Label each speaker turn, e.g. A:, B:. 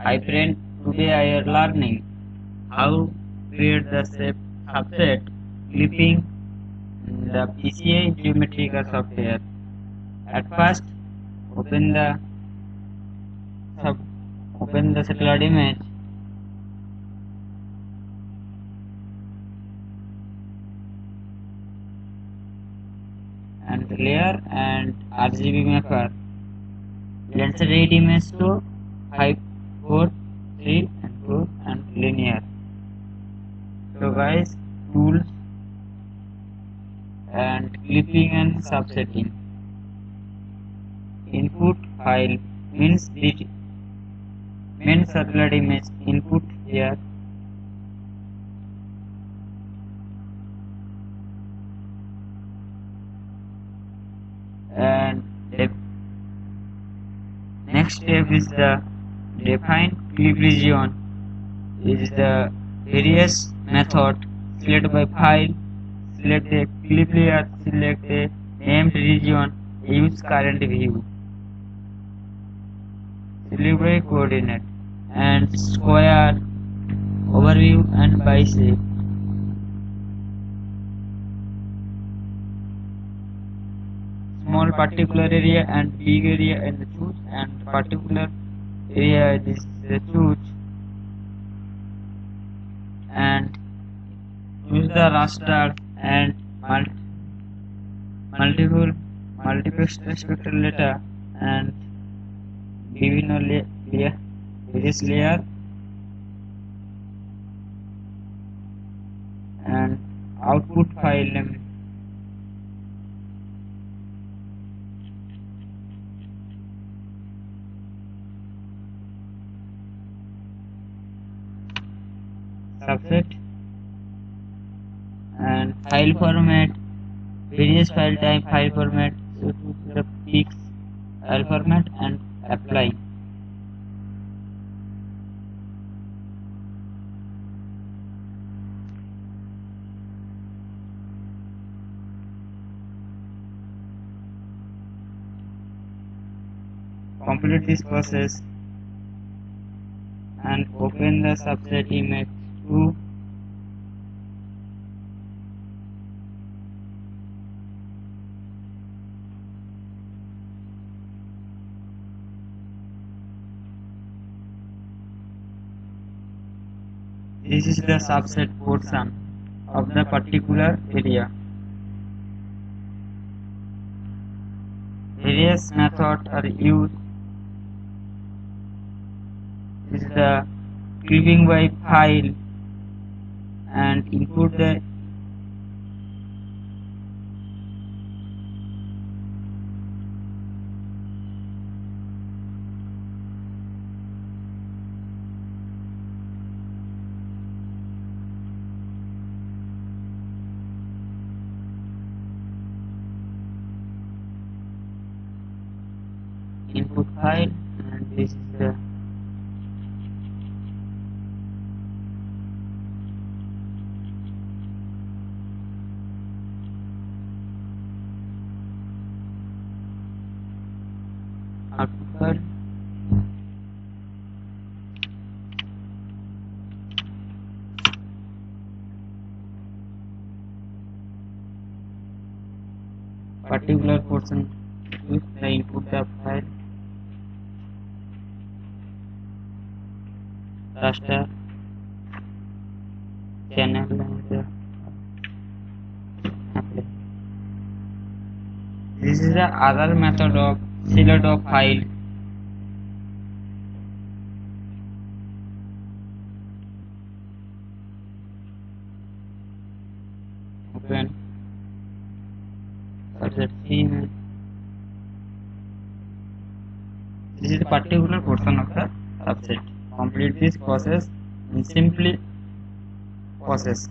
A: Hi friend, today I am learning how create the subset clipping in the Pci Geomatica software. At first, open the satellite image. And layer and RGB mapper. Let's read image to 5, 4, 3 and 4 and linear. So guys, tools and clipping and subsetting. Input file means the main satellite image input here. And next step is the define clip region. Is the various method. Select by file, select a clip layer, select a named region, use current view. Select by coordinate and square, overview and bisect. Small particular area and big area and choose, and particular area this choose, and use the raster and multiple spectral data and various layer and output file name. Subset and file format, various file type, file format, so choose the fix file format and apply. Complete this process and open the subset image to this is the subset portion of the particular area. Various methods are used. This is the clipping by file and input the input file, and this is the output file. Particular portion use the input the file, raster, channel and the apply. This is the other method of select of file. Open subset image. This is the particular portion of the subset. Complete this process in simply process.